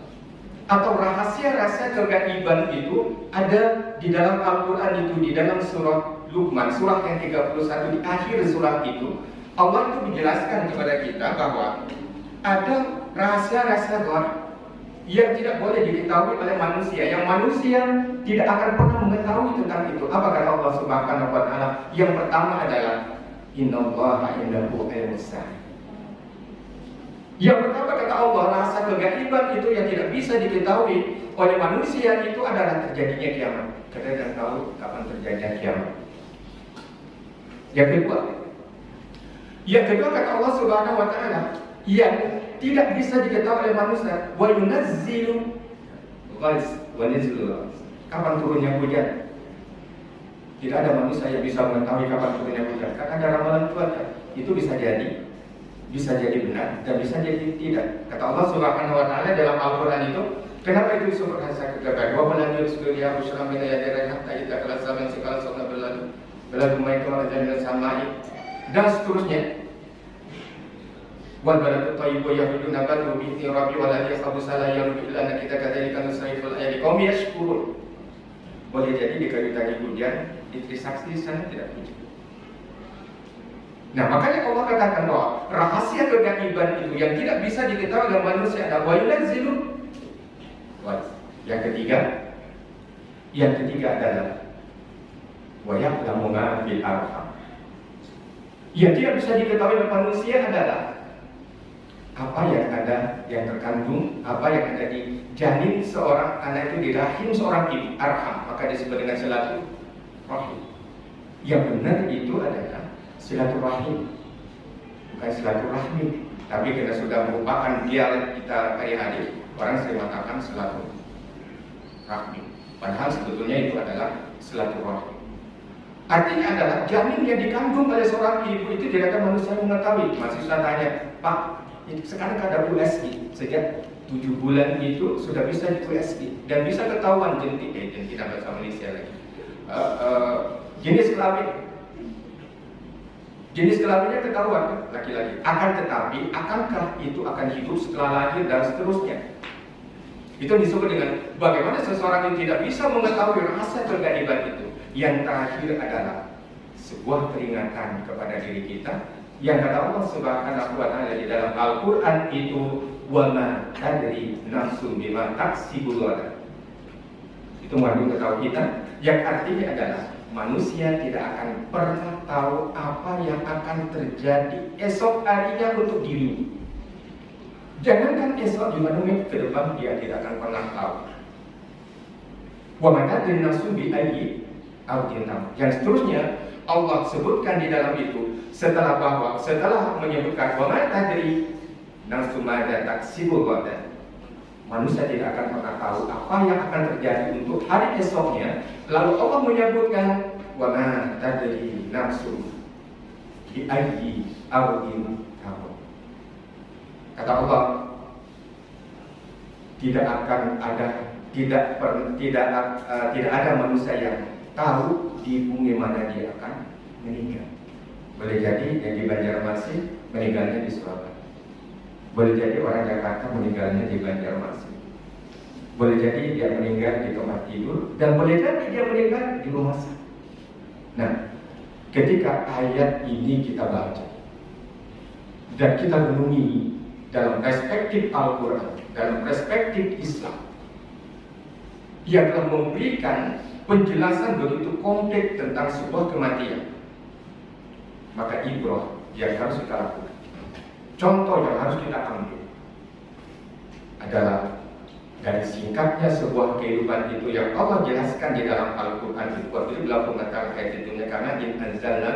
Speaker 7: atau rahasia-rahasia kegaiban itu ada di dalam Al-Quran itu, di dalam surat Luqman, surah yang 31, di akhir surah itu Allah itu menjelaskan kepada kita bahwa ada rahasia-rahasia gaib yang tidak boleh diketahui oleh manusia, yang manusia tidak akan pernah mengetahui tentang itu. Apa kata Allah Subhanahu wa Ta'ala? Yang pertama adalah innallaha indahu ilmus sa'a. Yang pertama kata Allah, rasa kegaiban itu yang tidak bisa diketahui oleh manusia itu adalah terjadinya kiamat. Kita tidak tahu kapan terjadinya kiamat. Yang kedua kata Allah Subhanahu wa Ta'ala, yang tidak bisa diketahui oleh manusia, wa yunazzilu kapan turunnya hujan. Tidak ada manusia yang bisa mengetahui kapan turunnya hujan. Karena ada ramalan cuaca. Itu bisa jadi benar dan bisa jadi tidak. Kata Allah Subhanahu wa Ta'ala dalam Al-Quran itu, kenapa itu disebut rahasia kegaiban? Wa man yusbiru ya busra min yadihi hatta idza kala zaman sekala sunna berlalu itu ada samai dan seterusnya. Wal baladu thayyibu yakhruju nabatu bi idzni rabbi wa la yashabu sala yarbi illa anna kita kadzalika nusriful ayati qaumi yashkurun. Boleh jadi di kayu tadi hujan, di Trisakti sana tidak hujan. Nah, makanya Allah katakan bahwa rahasia kegaiban itu yang tidak bisa diketahui oleh manusia adalah wa yunazzilu. Yang ketiga adalah wa ya'lamu ma fil arham. Yang tidak bisa diketahui oleh manusia adalah apa yang ada, yang terkandung, apa yang ada di janin seorang anak itu, di rahim seorang ibu, arham, maka disebut dengan silaturahim. Yang benar itu adalah silaturahim, bukan silaturahmi. Tapi kita sudah merupakan dialek kita hari-hari, orang sering mengatakan silaturahmi. Padahal sebetulnya itu adalah silaturahim. Artinya adalah janin yang dikandung oleh seorang ibu itu tidak ada manusia yang mengetahui. Mahasiswa tanya, Pak, sekarang ada USG, sejak 7 bulan itu sudah bisa di USG dan bisa ketahuan jentik tidak bahasa Malaysia lagi. Jenis kelaminnya ketahuan laki-laki. Akan tetapi, akankah itu akan hidup setelah lahir dan seterusnya? Itu disebut dengan bagaimana seseorang yang tidak bisa mengetahui rasa kegaiban itu. Yang terakhir adalah sebuah peringatan kepada diri kita yang kata Allah Subhanahu wa Ta'ala di dalam Al-Quran itu, wa ma tadri nafsun bima taksibu ghadan. Itu mengandung ketahuan kita, yang artinya adalah manusia tidak akan pernah tahu apa yang akan terjadi esok harinya untuk dirinya. Jangankan esok, 5 menit ke depan dia tidak akan pernah tahu. Wa ma tadri nafsun bi ayyi ardin. Yang seterusnya Allah sebutkan di dalam itu setelah menyebutkan wa ma tadri nafsun madza taksibu ghadan. Manusia tidak akan pernah tahu apa yang akan terjadi untuk hari esoknya. Lalu Allah menyebutkan wa ma tadri nafsun bi ayyi ardin tamut. Kata Allah, tidak ada manusia yang tahu di bumi mana dia akan meninggal. Boleh jadi yang di Banjarmasin meninggalnya di Surabaya. Boleh jadi orang Jakarta meninggalnya di Banjarmasin. Boleh jadi dia meninggal di tempat tidur, dan boleh jadi dia meninggal di rumah sakit. Nah, ketika ayat ini kita baca dan kita renungi dalam perspektif Al-Quran, dalam perspektif Islam yang telah memberikan penjelasan begitu kompleks tentang sebuah kematian, maka ibrah yang harus kita lakukan, contoh yang harus kita ambil adalah dari singkatnya sebuah kehidupan itu yang Allah jelaskan di dalam Al-Quran itu. Waktu itu beliau mengatakan ayat itu, karena in anzalna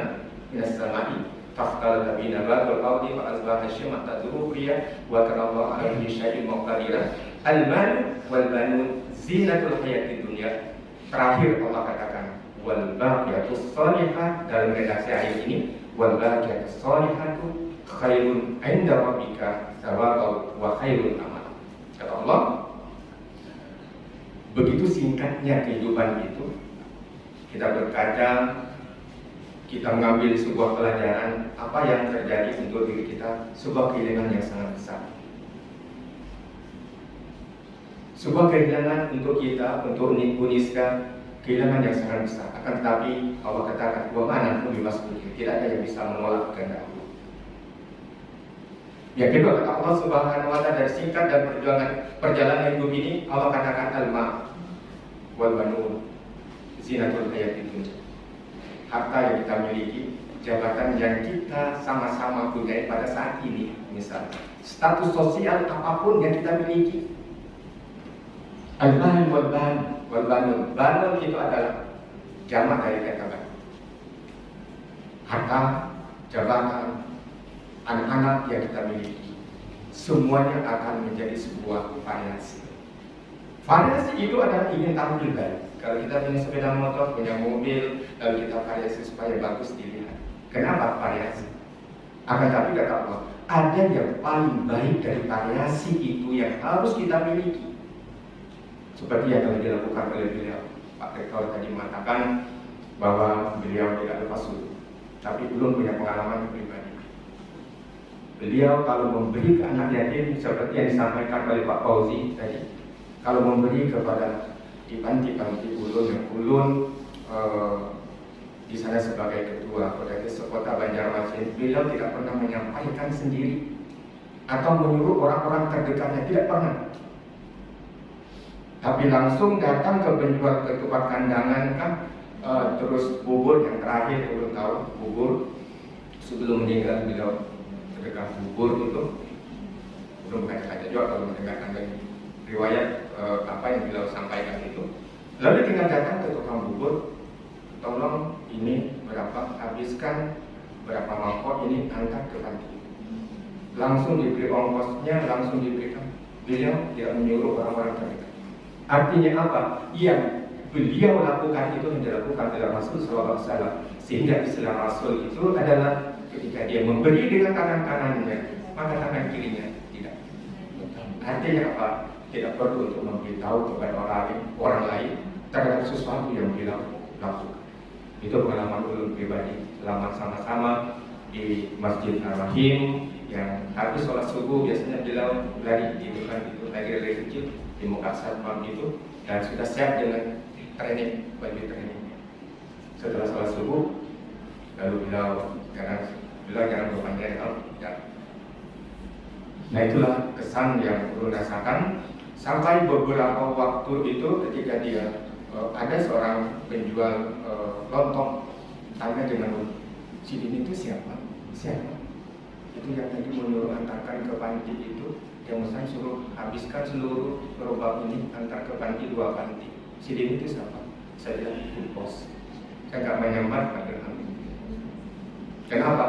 Speaker 7: minas samai faqal tabina ba'dul ardi fa asbaha syam'a tadrubiya wa kana Allahu 'ala kulli syai'in muqtadira. Al-mal wal banun zinatul hayatid dunya. Terakhir Allah katakan wal baqiyatus sholihah, dalam redaksi ayat ini wal baqiyatus sholihatu khairun 'inda rabbika thawaban wa khairun amal. Kata Allah, begitu singkatnya kehidupan itu. Kita berkaca, kita mengambil sebuah pelajaran, apa yang terjadi untuk diri kita, sebuah kehilangan yang sangat besar. Sebuah kehilangan untuk kita, untuk Uniska, kehilangan yang sangat besar. Akan tetapi Allah katakan, wa mana bebas mungkin, tidak ada yang bisa menolak kehendak Allah. Yang kedua, kata Allah Subhanahu wa ta'ala, dari singkat dan perjalanan hidup ini, Allah katakan al-ma wal banun zinatul hayatid dunya. Harta yang kita miliki, jabatan yang kita sama-sama punya pada saat ini, misalnya status sosial apapun yang kita miliki. Al-mal wal banun. Banun itu adalah jamak dari kata ban. Harta, jabatan, anak-anak yang kita miliki, semuanya akan menjadi sebuah variasi. Variasi itu adalah ingin tampil baik. Kalau kita punya sepeda motor, punya mobil, lalu kita variasi supaya bagus dilihat. Kenapa variasi? Akan tapi kata Allah, ada yang paling baik dari variasi itu yang harus kita miliki. Seperti yang telah dilakukan oleh beliau. Pak Rektor tadi mengatakan bahwa beliau tidak lepas dulu, tapi belum punya pengalaman pribadi. Beliau kalau memberi ke anak yatim seperti yang disampaikan oleh Pak Fauzi tadi, kalau memberi kepada di panti-panti ulun di sana sebagai ketua kota Banjarmasin, beliau tidak pernah menyampaikan sendiri atau menyuruh orang-orang terdekatnya, tidak pernah. Tapi langsung datang ke penjual ketupat kandangan kan, terus bubur yang terakhir belum tahu bubur sebelum meninggal beliau sedekah bubur itu belum kaca-kaca juga kalau mendengarkan dari riwayat apa yang beliau sampaikan itu. Lalu tinggal datang ke tukang bubur, tolong ini berapa, habiskan berapa mangkok ini, angkat ke panti. Langsung diberi ongkosnya, langsung diberikan. Beliau tidak menyuruh orang-orang terdekat. Artinya apa? Yang beliau lakukan itu yang dilakukan oleh Rasul SAW. Sehingga istilah Rasul itu adalah ketika dia memberi dengan tangan kanannya, maka tangan kirinya tidak. Artinya apa? Tidak perlu untuk memberitahu kepada orang lain terhadap sesuatu yang beliau lakukan. Itu pengalaman ulun pribadi. Selama sama-sama di Masjid Ar-Rahim, yang habis sholat subuh biasanya beliau lari gitu kan, itu lagi dari kecil di muka satpam itu, dan sudah siap dengan training, baju training. Setelah sholat subuh, lalu beliau jangan berpanjang ya. Nah itulah kesan yang perlu rasakan sampai beberapa waktu itu ketika dia ada seorang penjual lontong tanya dengan si ini itu siapa? Itu yang tadi menyuruh antarkan ke panti itu, yang saya suruh habiskan seluruh gerobak ini antar ke panti 2 panti. Si ini itu siapa? Saya bilang itu bos. Saya nggak menyamar dengan kenapa?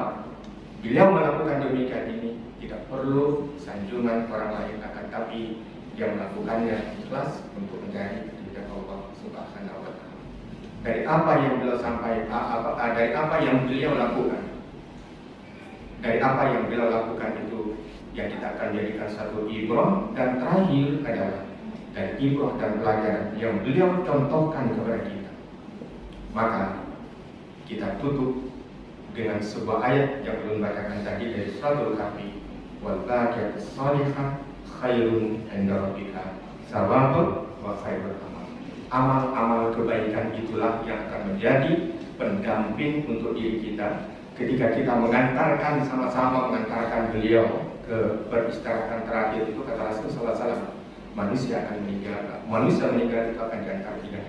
Speaker 7: Beliau melakukan demikian ini tidak perlu sanjungan orang lain, akan tapi yang melakukannya ikhlas untuk mencari keridhaan Allah Subhanahu wa ta'ala. Dari apa yang beliau sampaikan, dari apa yang beliau lakukan, dari apa yang beliau lakukan itu yang kita akan jadikan satu ibrah, dan terakhir adalah dari ibrah dan pelajaran yang beliau contohkan kepada kita. Maka kita tutup dengan sebuah ayat yang belum bacakan tadi dari Suratul Kahfi, wal baqiyatus sholihah khairun 'inda rabbika thawaban wa khairun amal. Amal-amal kebaikan itulah yang akan menjadi pendamping untuk diri kita ketika kita mengantarkan, sama-sama mengantarkan beliau ke peristirahatan terakhir itu. Kata Rasul SAW, manusia akan meninggal, manusia meninggal itu akan diantar 3,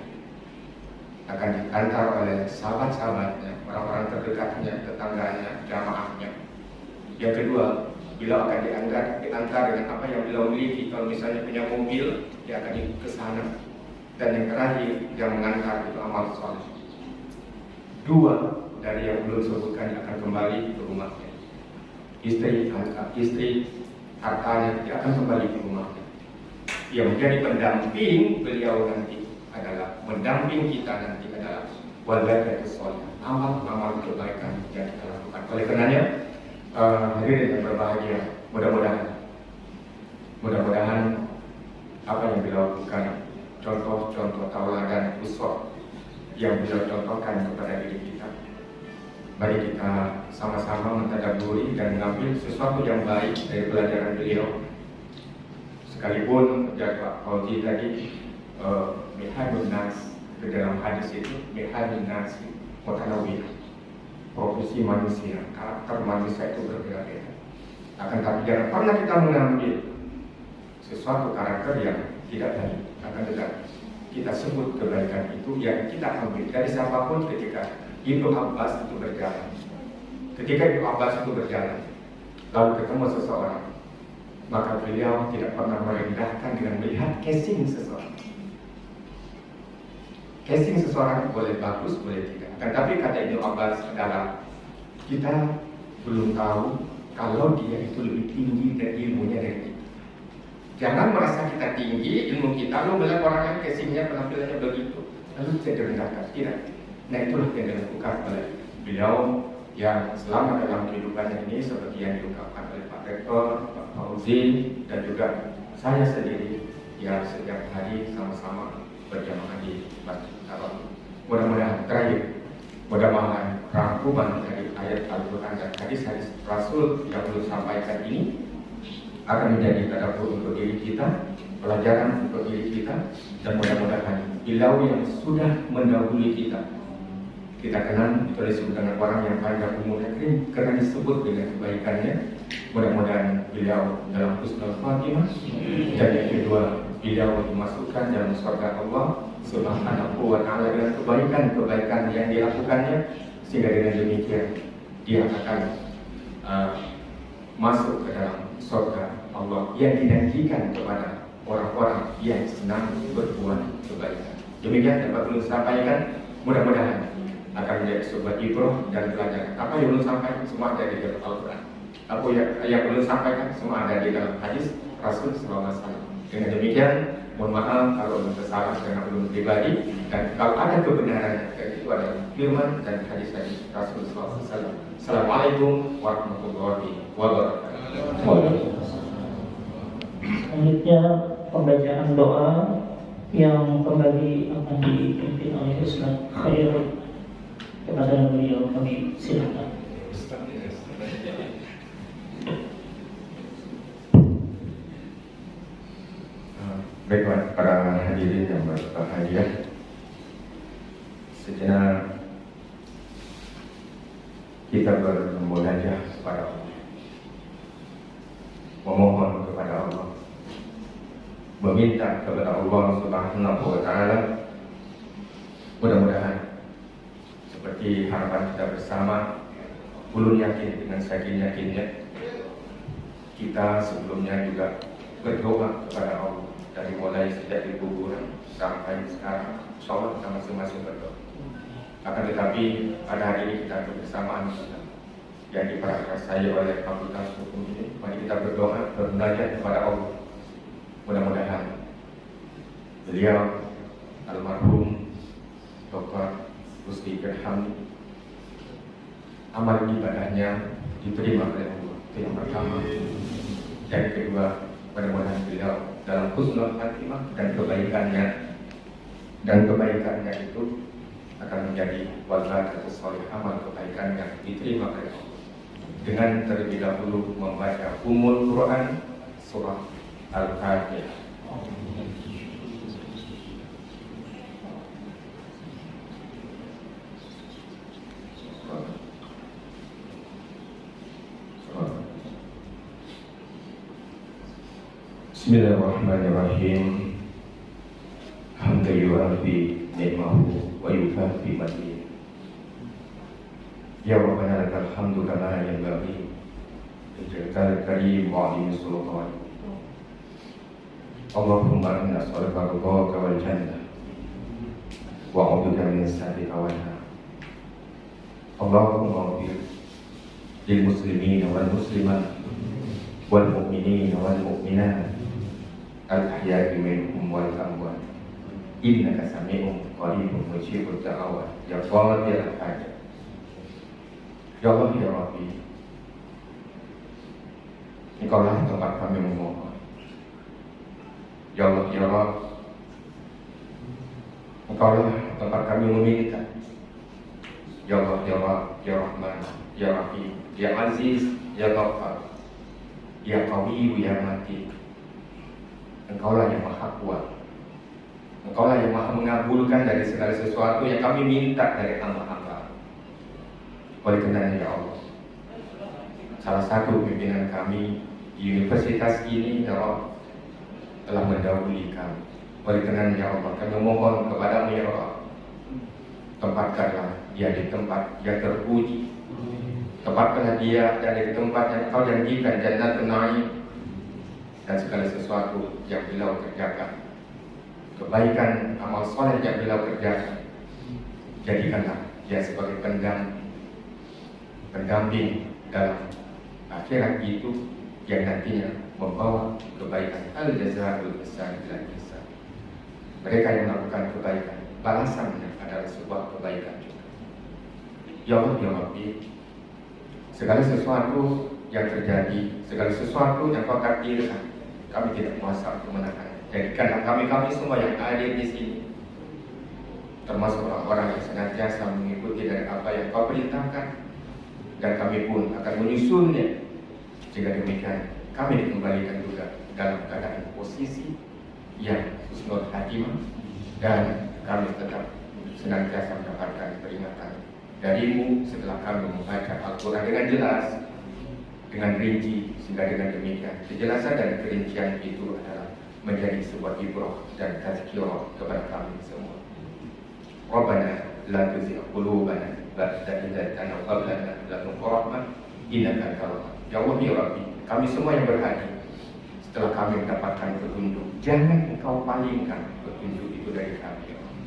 Speaker 7: akan diantar oleh sahabat-sahabatnya, orang-orang terdekatnya, tetangganya, jamaahnya. Yang kedua, beliau akan diantar dengan apa yang beliau miliki. Kalau misalnya punya mobil, dia akan ikut ke sana. Dan yang terakhir yang mengantar itu amal soleh. 2 dari yang belum sebutkan akan kembali ke rumahnya. Istri hartanya dia akan kembali ke rumahnya. Yang menjadi pendamping beliau nanti adalah, mendamping kita nanti adalah wal baqiyatu sholihah, amal-amal kebaikan yang kita lakukan. Oleh karenanya, hadirin yang berbahagia, mudah-mudahan apa yang beliau lakukan, contoh-contoh tauladan uswah yang beliau contohkan kepada diri kita, mari kita sama-sama mentadabburi dan mengambil sesuatu yang baik dari pelajaran beliau. Sekalipun jaga Fauzi tadi Mihadun Nas, ke dalam hadis itu Mihadun Nas mutanawwir, profesi manusia, karakter manusia itu berbeda-beda. Akan tapi jangan pernah kita mengambil sesuatu karakter yang tidak baik. Akan tetapi kita sebut kebaikan itu yang kita ambil dari siapapun. Ketika Ibnu Abbas itu berjalan, lalu ketemu seseorang, maka beliau tidak pernah merendahkan dengan melihat casing seseorang. Casing seseorang boleh bagus, boleh tidak. Tetapi kata Ibnu Abbas adalah kita belum tahu kalau dia itu lebih tinggi dari ilmunya dari kita. Jangan merasa kita tinggi ilmu kita, lalu melihat orang yang casingnya penampilannya begitu, lalu saya direndahkan. Tidak. Nah, itulah yang dilakukan oleh beliau yang selama dalam kehidupannya ini, seperti yang diungkapkan oleh Pak Rektor, Pak Fauzi, dan juga saya sendiri yang setiap hari sama-sama berjamaah di Masjid Al-Quran. Mudah-mudahan terakhir, mudah-mudahan rangkuman dari ayat Al-Quran dan hadis-hadis Rasul yang belum sampaikan ini akan menjadi tadabbur untuk diri kita, pelajaran untuk diri kita, dan mudah-mudahan beliau yang sudah mendahului kita kenal, itu disebut dengan orang yang panjang umurnya karena disebut dengan kebaikannya. Mudah-mudahan beliau dalam husnul khatimah, dan yang kedua beliau dimasukkan dalam surga Allah Subhanahu wa ta'ala dengan kebaikan-kebaikan yang dilakukannya, sehingga dengan demikian dia akan masuk ke dalam surga Allah yang dijanjikan kepada orang-orang yang senang berbuat kebaikan. Demikian dapat belum sampaikan, mudah-mudahan akan menjadi sebuah ibrah dan pelajaran. Apa yang belum sampaikan semua ada di dalam Al-Quran. Apa yang belum sampaikan semua ada di dalam hadis Rasul SAW. Dengan demikian, mohon maaf kalau ada kesalahan karena belum pribadi, dan kalau ada kebenaran itu adalah firman dan hadis-hadis Rasul SAW. Assalamualaikum warahmatullahi wabarakatuh.
Speaker 1: Selanjutnya pembacaan doa yang kembali akan dipimpin oleh Ustaz Khairul. Kepada beliau kami silakan.
Speaker 7: Baiklah para hadirin yang berbahagia, sejenak kita bermunajat kepada Allah, memohon kepada Allah, meminta kepada Allah Subhanahu wa ta'ala. Mudah-mudahan seperti harapan kita bersama, ulun yakin dengan yakinnya kita sebelumnya juga berdoa kepada Allah dari mulai sejak di kuburan sampai sekarang, sholat kita masing-masing berdoa. Akan tetapi pada hari ini kita bersamaan yang diprakarsai oleh Fakultas Hukum ini, mari kita berdoa, bermunajat kepada Allah. Mudah-mudahan beliau almarhum Dr. Rusdi Irham, amal ibadahnya diterima oleh Allah, itu yang pertama. Dan kedua, mudah-mudahan beliau dalam husnul khatimah dan kebaikannya itu akan menjadi wal-baqiyatu sholihah, amal kebaikan yang diterima oleh Allah, dengan terlebih dahulu membaca Ummul Quran surah Al-Fatihah. Bismillahirrahmanirrahim. Hamdan yu'afi ni'mahu wa yukafi madhihi. Ya Rabbana lakal hamdu kama yanbaghi lijalal karim wa 'azimi sultan. Allahumma inna nas'aluka ridhaka wal jannah wa a'udzubika min sakhatika wan nar. Allahumma ighfir lil muslimin wal muslimat wal mu'minin wal mu'minat al-ahya'i minhum wal amwat innaka sami'un qaribun mujibud da'awat ya qadil hajat. Ya Allah ya Rabbi, Engkaulah tempat kami memohon. Ya Allah ya Rabb, Engkaulah tempat kami meminta. Ya Allah ya Rabb, ya Rahman, ya Rahim, ya Aziz, ya Ghaffar, ya Qawi, ya Matin. Engkaulah yang maha kuat. Engkaulah yang maha mengabulkan dari segala sesuatu yang kami minta dari hamba-hamba. Oleh karenanya ya Allah, salah satu pimpinan kami di universitas ini ya Allah telah mendahului kami. Oleh karenanya ya Allah, kami mohon kepadamu ya Allah, tempatkanlah dia di tempat yang terpuji. Tempatkanlah dia dan di tempat yang kau janjikan Jannatul Na'im, dan segala sesuatu yang beliau kerjakan, kebaikan amal soleh yang beliau kerjakan, jadikanlah dia sebagai pendamping dalam akhirat itu yang nantinya membawa kebaikan. Al-jazaa'ul ihsan bil ihsan. Mereka yang melakukan kebaikan, balasannya adalah sebuah kebaikan juga. Ya Allah ya Rabbi, segala sesuatu yang terjadi, segala sesuatu yang kau takdirkan, kami tidak kuasa untuk menahan. Jadikanlah kami semua yang hadir di sini, termasuk orang-orang yang senantiasa mengikuti dari apa yang kau perintahkan, dan kami pun akan menyusulnya. Jika demikian, kami dikembalikan juga dalam keadaan posisi yang husnul khatimah, dan kami tetap senantiasa mendapatkan peringatan darimu setelah kami membaca Al-Quran dengan jelas, dengan rinci, sehingga dengan demikian kejelasan dan kerincian itu adalah menjadi sebuah ibrah dan tazkirah kepada kami semua. Rabbana la tuzigh qulubana ba'da idh hadaytana wa hab lana min ladunka rahmah innaka antal wahhab. Ya Allah ya Rabbi, kami semua yang berhadir, setelah kami mendapatkan petunjuk, jangan engkau palingkan petunjuk itu dari kami ya Allah.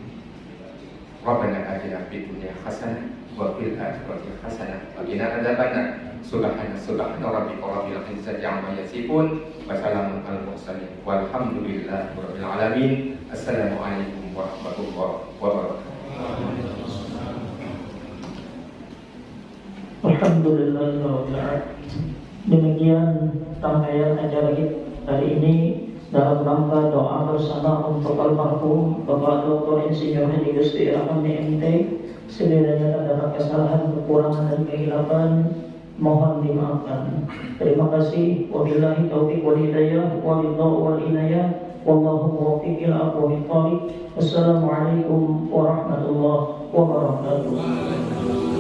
Speaker 7: Rabbana atina fid dunya hasanah wa fil akhirati hasanah wa qina adzabannar. Subhana rabbika rabbil izzati amma yasifun wa salamun alal mursalin walhamdulillahi rabbil alamin. Assalamualaikum warahmatullahi wabarakatuh.
Speaker 1: Alhamdulillah. Demikian rangkaian acara kita hari ini dalam rangka doa bersama untuk almarhum Bapak Dr. Insinyur Haji Gusti Rahman MT. Sekiranya terdapat kesalahan, kekurangan dan kehilapan, mohon dimaafkan. Terima kasih. Wabillahi taufiq wal hidayah wabillahi wal inayah wallahu muwaffiq ila aqwamit thoriq. Wassalamualaikum warahmatullahi wabarakatuh.